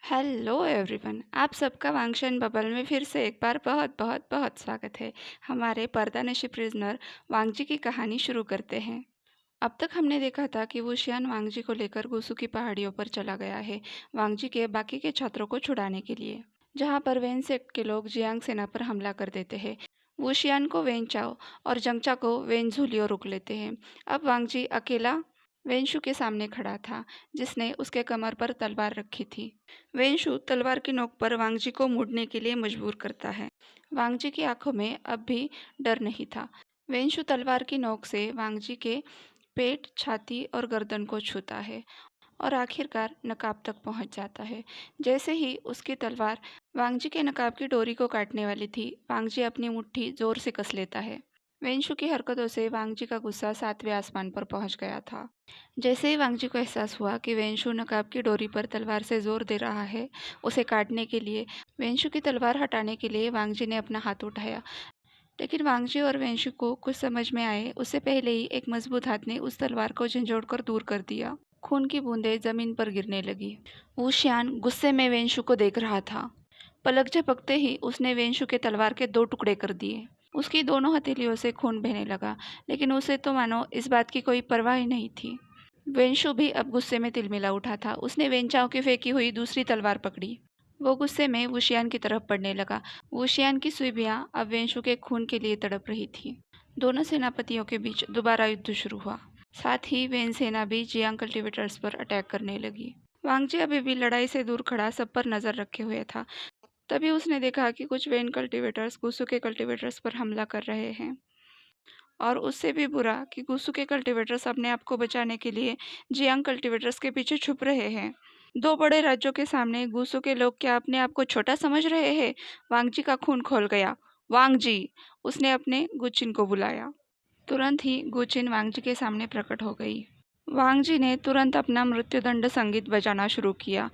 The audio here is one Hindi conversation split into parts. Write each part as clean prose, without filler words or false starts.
हेलो एवरीवन, आप सबका वांगशन बबल में फिर से एक बार बहुत बहुत बहुत स्वागत है। हमारे पर्दानशी प्रिजनर वांगजी की कहानी शुरू करते हैं। अब तक हमने देखा था कि वुशियान वांगजी को लेकर गुसु की पहाड़ियों पर चला गया है, वांगजी के बाकी के छात्रों को छुड़ाने के लिए, जहाँ पर वेन सेक्ट के लोग जियांग सेना पर हमला कर देते हैं। वुशियान को वेन चाओ और जंगचा को वेन झुलियो रोक लेते हैं। अब वांगजी अकेला वेनशु के सामने खड़ा था, जिसने उसके कमर पर तलवार रखी थी। वेनशु तलवार की नोक पर वांगजी को मुड़ने के लिए मजबूर करता है। वांगजी की आंखों में अब भी डर नहीं था। वेनशु तलवार की नोक से वांगजी के पेट, छाती और गर्दन को छूता है और आखिरकार नकाब तक पहुंच जाता है। जैसे ही उसकी तलवार वांगजी के नकाब की डोरी को काटने वाली थी, वांगजी अपनी मुट्ठी जोर से कस लेता है। वेंशु की हरकतों से वांगजी का गुस्सा 7वें आसमान पर पहुंच गया था। जैसे ही वांगजी को एहसास हुआ कि वेंशु नकाब की डोरी पर तलवार से जोर दे रहा है उसे काटने के लिए, वेंशु की तलवार हटाने के लिए वांगजी ने अपना हाथ उठाया। लेकिन वांगजी और वेंशु को कुछ समझ में आए उससे पहले ही एक मजबूत हाथ ने उस तलवार को झंझोड़कर दूर कर दिया। खून की बूंदें जमीन पर गिरने लगी। वुशियान गुस्से में वेंशु को देख रहा था। पलक झपकते ही उसने वेंशु के तलवार के 2 टुकड़े कर दिए। उसकी दोनों हथेलियों से खून बहने लगा, लेकिन उसे तो मानो इस बात की कोई परवाह ही नहीं थी। वेंशु भी अब गुस्से में तिलमिला उठा था। उसने वेंचाओ की फेंकी हुई दूसरी तलवार पकड़ी। वो गुस्से में वुशियान की तरफ बढ़ने लगा। वुशियान की सुइबियां अब वेंशु के खून के लिए तड़प रही थी। दोनों सेनापतियों के बीच दोबारा युद्ध शुरू हुआ। साथ ही वेन सेना भी जियांग कल्टिवेटर्स पर अटैक करने लगी। वांगजी अभी भी लड़ाई से दूर खड़ा सब पर नजर रखे हुए था। तभी उसने देखा कि कुछ वेन कल्टिवेटर्स गुसु के कल्टिवेटर्स पर हमला कर रहे हैं, और उससे भी बुरा कि गुसु के कल्टिवेटर्स अपने आप को बचाने के लिए जियांग कल्टिवेटर्स के पीछे छुप रहे हैं। 2 बड़े राज्यों के सामने गुसु के लोग क्या अपने आप को छोटा समझ रहे हैं? वांगजी का खून खोल गया। वांगजी! उसने अपने गुचिन को बुलाया। तुरंत ही गुचिन वांगजी के सामने प्रकट हो गई। वांगजी ने तुरंत अपना मृत्युदंड संगीत बजाना शुरू किया।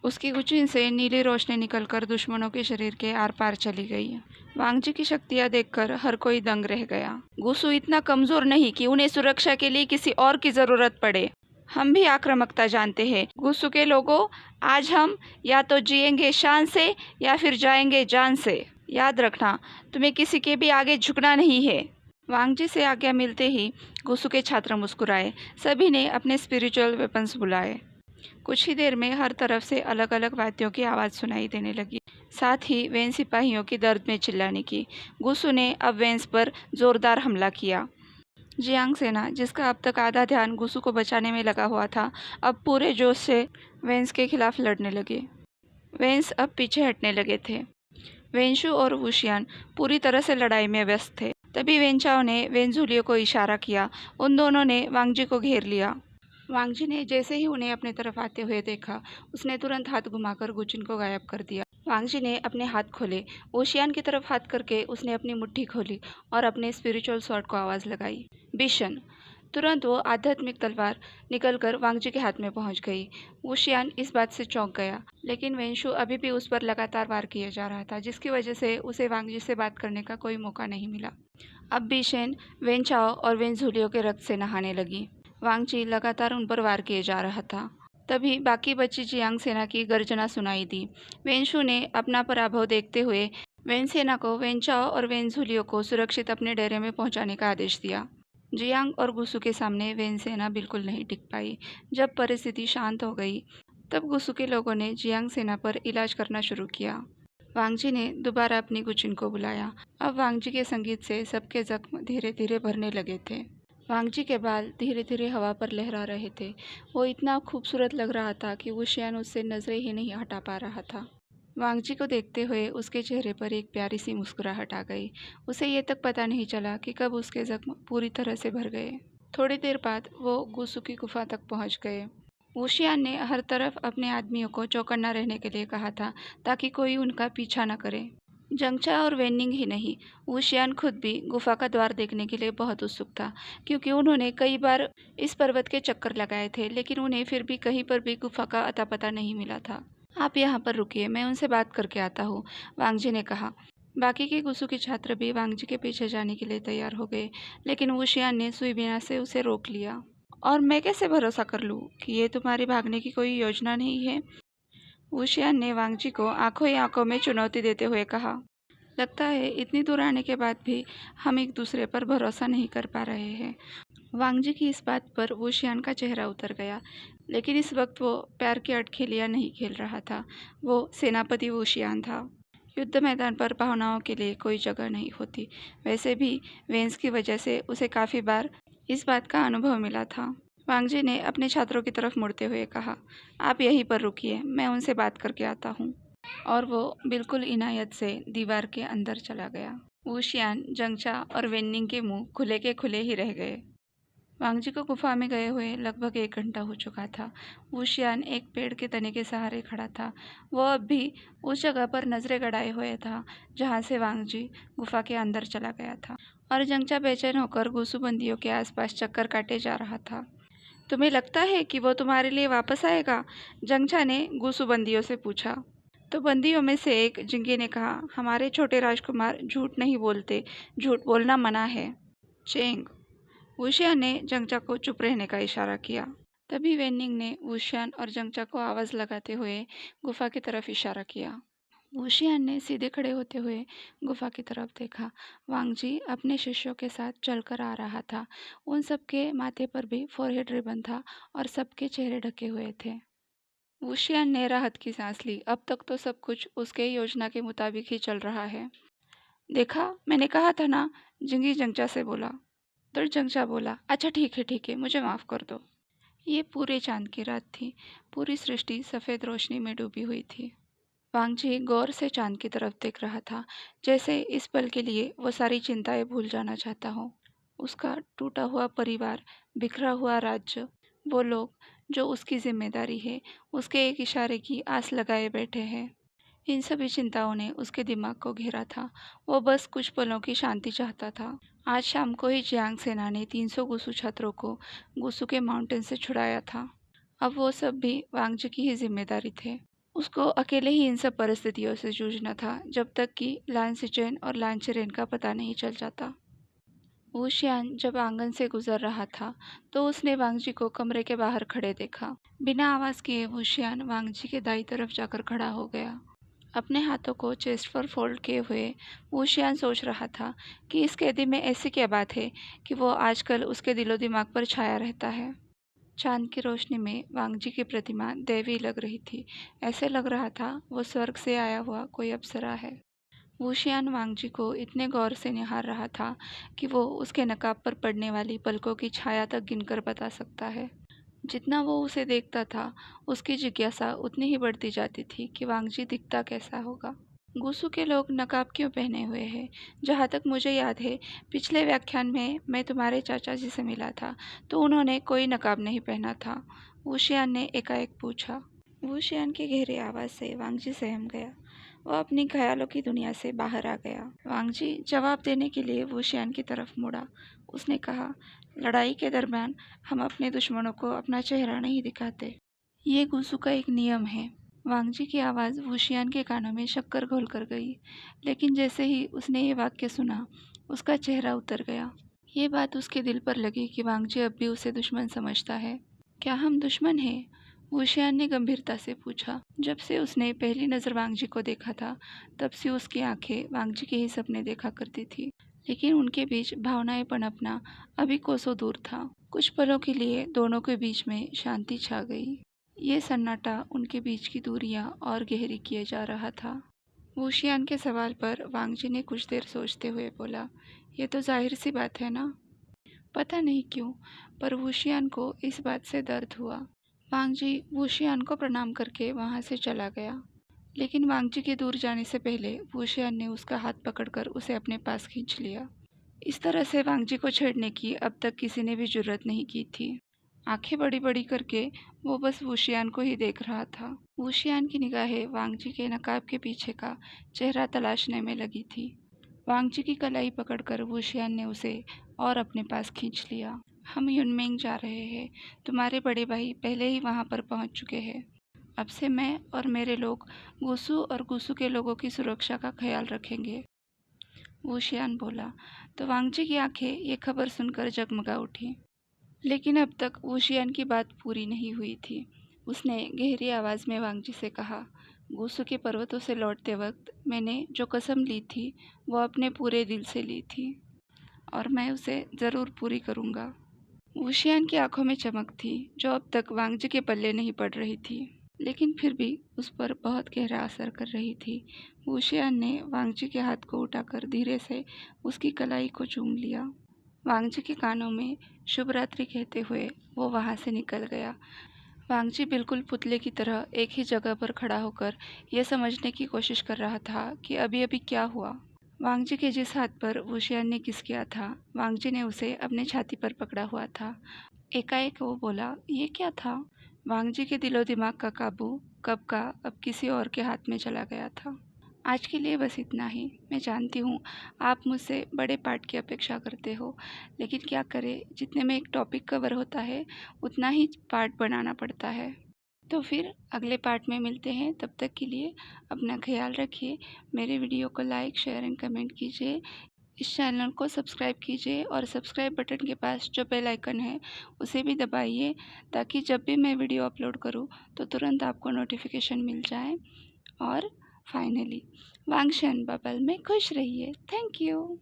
उसकी गुचिन से नीली रोशनी निकलकर दुश्मनों के शरीर के आर पार चली गई। वांगजी की शक्तियां देखकर हर कोई दंग रह गया। गुसु इतना कमजोर नहीं कि उन्हें सुरक्षा के लिए किसी और की जरूरत पड़े। हम भी आक्रामकता जानते हैं। गुसु के लोगों, आज हम या तो जिएंगे शान से या फिर जाएंगे जान से। याद रखना, तुम्हें किसी के भी आगे झुकना नहीं है। वांगजी से आज्ञा मिलते ही गुसु के छात्र मुस्कुराए। सभी ने अपने स्पिरिचुअल वेपन्स बुलाए। कुछ ही देर में हर तरफ से अलग अलग वाद्यों की आवाज़ सुनाई देने लगी। साथ ही वेन सिपाहियों की दर्द में चिल्लाने की। गुसु ने अब वेंस पर जोरदार हमला किया। जियांग सेना, जिसका अब तक आधा ध्यान गुसु को बचाने में लगा हुआ था, अब पूरे जोश से वेंस के खिलाफ लड़ने लगे। वेंस अब पीछे हटने लगे थे। वेंशु और वुशियान पूरी तरह से लड़ाई में व्यस्त थे। तभी वेंचाओ ने वेंजुलियो को इशारा किया। उन दोनों ने वांगजी को घेर लिया। वांगजी ने जैसे ही उन्हें अपनी तरफ आते हुए देखा, उसने तुरंत हाथ घुमाकर गुचिन को गायब कर दिया। वांगजी ने अपने हाथ खोले। ओशियान की तरफ हाथ करके उसने अपनी मुट्ठी खोली और अपने स्पिरिचुअल स्वॉर्ड को आवाज़ लगाई, बिशन। तुरंत वो आध्यात्मिक तलवार निकलकर वांगजी के हाथ में पहुंच गई। वुशियान इस बात से चौंक गया, लेकिन वेंशु अभी भी उस पर लगातार वार किए जा रहा था, जिसकी वजह से उसे वांगजी से बात करने का कोई मौका नहीं मिला। अब बिशेन वेंचाओ और वेंझुलियो के रक्त से नहाने लगी। वांगजी लगातार उन पर वार किए जा रहा था। तभी बाकी बची जियांग सेना की गर्जना सुनाई दी। वेंशु ने अपना पराभव देखते हुए वेन सेना को वेंचाओ और वेंझुलियो को सुरक्षित अपने डेरे में पहुंचाने का आदेश दिया। जियांग और गुसु के सामने वेन सेना बिल्कुल नहीं टिक पाई। जब परिस्थिति शांत हो गई, तब गुसु के लोगों ने जियांग सेना पर इलाज करना शुरू किया। वांगजी ने दोबारा अपनी गुचिन को बुलाया। अब वांगजी के संगीत से सबके जख्म धीरे धीरे भरने लगे थे। वांगजी के बाल धीरे धीरे हवा पर लहरा रहे थे। वो इतना खूबसूरत लग रहा था कि वुशियान उससे नजरें ही नहीं हटा पा रहा था। वांगजी को देखते हुए उसके चेहरे पर एक प्यारी सी मुस्कुराहट आ गई। उसे ये तक पता नहीं चला कि कब उसके जख्म पूरी तरह से भर गए। थोड़ी देर बाद वो गुसु की गुफा तक पहुंच गए। वुशियान ने हर तरफ अपने आदमियों को चौकन्ना रहने के लिए कहा था, ताकि कोई उनका पीछा न करे। जंगचा और वेनिंग ही नहीं, वुशियान खुद भी गुफा का द्वार देखने के लिए बहुत उत्सुक था, क्योंकि उन्होंने कई बार इस पर्वत के चक्कर लगाए थे, लेकिन उन्हें फिर भी कहीं पर भी गुफा का अता पता नहीं मिला था। आप यहाँ पर रुकिए, मैं उनसे बात करके आता हूँ, वांगजी ने कहा। बाकी के गुसु के छात्र भी वांगजी के पीछे जाने के लिए तैयार हो गए, लेकिन वुशियान ने सुई बिना से उसे रोक लिया। और मैं कैसे भरोसा कर लूँ कि ये तुम्हारी भागने की कोई योजना नहीं है? वुशियान ने वांगजी को आंखों ही आंखों में चुनौती देते हुए कहा। लगता है इतनी दूर आने के बाद भी हम एक दूसरे पर भरोसा नहीं कर पा रहे हैं। वांगजी की इस बात पर वुशियान का चेहरा उतर गया, लेकिन इस वक्त वो प्यार की अटखेलियां नहीं खेल रहा था। वो सेनापति वुशियान था। युद्ध मैदान पर भावनाओं के लिए कोई जगह नहीं होती। वैसे भी वेंस की वजह से उसे काफ़ी बार इस बात का अनुभव मिला था। वांगजी ने अपने छात्रों की तरफ मुड़ते हुए कहा, आप यहीं पर रुकिए, मैं उनसे बात करके आता हूँ। और वो बिल्कुल इनायत से दीवार के अंदर चला गया। वुशियान, जंगचा और वेन्निंग के मुंह खुले के खुले ही रह गए। वांगजी को गुफा में गए हुए लगभग 1 घंटा हो चुका था। वुशियान एक पेड़ के तने के सहारे खड़ा था। वो अब भी उस जगह पर नजरें गड़ाए हुए था जहाँ से वांगजी गुफा के अंदर चला गया था, और जंगचा बेचैन होकर गुसूबंदियों के आसपास चक्कर काटे जा रहा था। तुम्हें लगता है कि वो तुम्हारे लिए वापस आएगा? जंगचा ने गुसूबंदियों से पूछा। तो बंदियों में से एक जिंगी ने कहा, हमारे छोटे राजकुमार झूठ नहीं बोलते, झूठ बोलना मना है। चेंग। वुशियान ने जंगचा को चुप रहने का इशारा किया। तभी वेनिंग ने वुशियान और जंगचा को आवाज़ लगाते हुए गुफा की तरफ इशारा किया। वुशियान ने सीधे खड़े होते हुए गुफा की तरफ देखा। वांगजी अपने शिष्यों के साथ चलकर आ रहा था। उन सबके माथे पर भी फोरहेड रिबन था और सबके चेहरे ढके हुए थे। वुशियान ने राहत की सांस ली। अब तक तो सब कुछ उसके योजना के मुताबिक ही चल रहा है। देखा, मैंने कहा था ना, जिंगी जंगचा से बोला। तो जंगचा बोला, अच्छा ठीक है, मुझे माफ़ कर दो। ये पूरे चांद की रात थी। पूरी सृष्टि सफ़ेद रोशनी में डूबी हुई थी। वांगजी गौर से चांद की तरफ देख रहा था, जैसे इस पल के लिए वो सारी चिंताएं भूल जाना चाहता हो। उसका टूटा हुआ परिवार, बिखरा हुआ राज्य, वो लोग जो उसकी जिम्मेदारी है, उसके एक इशारे की आस लगाए बैठे हैं। इन सभी चिंताओं ने उसके दिमाग को घेरा था। वो बस कुछ पलों की शांति चाहता था। आज शाम को ही जियांग सेना ने 300 गुसु छात्रों को गुसु के माउंटेन से छुड़ाया था। अब वो सब भी वांगजी की ही जिम्मेदारी थे। उसको अकेले ही इन सब परिस्थितियों से जूझना था, जब तक कि लानसिचेन और लानचेरेन का पता नहीं चल जाता। वुशियान जब आंगन से गुजर रहा था तो उसने वांगजी को कमरे के बाहर खड़े देखा। बिना आवाज़ किए वुशियान वांगजी के दाईं तरफ जाकर खड़ा हो गया। अपने हाथों को चेस्ट पर फोल्ड किए हुए वुशियान सोच रहा था कि इस कैदी में ऐसी क्या बात है कि वो आजकल उसके दिलो दिमाग पर छाया रहता है। चांद की रोशनी में वांगजी की प्रतिमा दैवी लग रही थी। ऐसे लग रहा था वो स्वर्ग से आया हुआ कोई अप्सरा है। वुशियान वांगजी को इतने गौर से निहार रहा था कि वो उसके नकाब पर पड़ने वाली पलकों की छाया तक गिनकर बता सकता है। जितना वो उसे देखता था, उसकी जिज्ञासा उतनी ही बढ़ती जाती थी कि वांगजी दिखता कैसा होगा। गुसु के लोग नकाब क्यों पहने हुए हैं? जहाँ तक मुझे याद है, पिछले व्याख्यान में मैं तुम्हारे चाचा जी से मिला था तो उन्होंने कोई नकाब नहीं पहना था, वुशियान ने एकाएक पूछा। वुशियान की गहरी आवाज़ से वांगजी सहम गया। वो अपनी ख्यालों की दुनिया से बाहर आ गया। वांगजी जवाब देने के लिए वुशियान की तरफ मुड़ा। उसने कहा, लड़ाई के दरमियान हम अपने दुश्मनों को अपना चेहरा नहीं दिखाते। ये गुसु का एक नियम है। वांगजी की आवाज़ वुशियान के कानों में शक्कर घोल कर गई, लेकिन जैसे ही उसने ये वाक्य सुना, उसका चेहरा उतर गया। ये बात उसके दिल पर लगी कि वांगजी अब भी उसे दुश्मन समझता है। क्या हम दुश्मन हैं? वुशियान ने गंभीरता से पूछा। जब से उसने पहली नज़र वांगजी को देखा था, तब से उसकी आंखें वांगजी के ही सपने देखा करती थी, लेकिन उनके बीच भावनाएं पनपना अभी कोसों दूर था। कुछ पलों के लिए दोनों के बीच में शांति छा गई। ये सन्नाटा उनके बीच की दूरियां और गहरी किए जा रहा था। वुशियान के सवाल पर वांगजी ने कुछ देर सोचते हुए बोला, ये तो जाहिर सी बात है ना। पता नहीं क्यों, पर वुशियान को इस बात से दर्द हुआ। वांगजी वुशियान को प्रणाम करके वहां से चला गया, लेकिन वांगजी के दूर जाने से पहले वुशियान ने उसका हाथ पकड़कर उसे अपने पास खींच लिया। इस तरह से वांगजी को छेड़ने की अब तक किसी ने भी जुर्रत नहीं की थी। आंखें बड़ी बड़ी करके वो बस वुशियान को ही देख रहा था। वुशियान की निगाहें वांगजी के नकाब के पीछे का चेहरा तलाशने में लगी थी। वांगजी की कलाई पकड़कर वुशियान ने उसे और अपने पास खींच लिया। हम युनमेंग जा रहे हैं। तुम्हारे बड़े भाई पहले ही वहां पर पहुंच चुके हैं। अब से मैं और मेरे लोग गुसु और गुसु के लोगों की सुरक्षा का ख्याल रखेंगे, वुशियान बोला। तो वांगजी की आंखें ये खबर सुनकर जगमगा उठी। लेकिन अब तक वुशियान की बात पूरी नहीं हुई थी। उसने गहरी आवाज़ में वांगजी से कहा, गुसु के पर्वतों से लौटते वक्त मैंने जो कसम ली थी वो अपने पूरे दिल से ली थी और मैं उसे ज़रूर पूरी करूँगा। वुशियान की आंखों में चमक थी जो अब तक वांगजी के पल्ले नहीं पड़ रही थी, लेकिन फिर भी उस पर बहुत गहरा असर कर रही थी। वुशियान ने वांगजी के हाथ को उठाकर धीरे से उसकी कलाई को चूम लिया। वांगजी के कानों में शुभ रात्रि कहते हुए वो वहाँ से निकल गया। वांगजी बिल्कुल पुतले की तरह एक ही जगह पर खड़ा होकर यह समझने की कोशिश कर रहा था कि अभी अभी क्या हुआ। वांगजी के जिस हाथ पर वुशियान ने किस किया था, वांगजी ने उसे अपने छाती पर पकड़ा हुआ था। एकाएक वो बोला, ये क्या था? वांगजी के दिलो दिमाग का काबू कब का अब किसी और के हाथ में चला गया था। आज के लिए बस इतना ही। मैं जानती हूँ आप मुझसे बड़े पार्ट की अपेक्षा करते हो, लेकिन क्या करें, जितने में एक टॉपिक कवर होता है उतना ही पार्ट बनाना पड़ता है। तो फिर अगले पार्ट में मिलते हैं। तब तक के लिए अपना ख्याल रखिए। मेरे वीडियो को लाइक, शेयर एंड कमेंट कीजिए। इस चैनल को सब्सक्राइब कीजिए और सब्सक्राइब बटन के पास जो बेल आइकन है उसे भी दबाइए, ताकि जब भी मैं वीडियो अपलोड करूं तो तुरंत आपको नोटिफिकेशन मिल जाए। और फाइनली, वांगशन बबल में खुश रहिए। Thank you.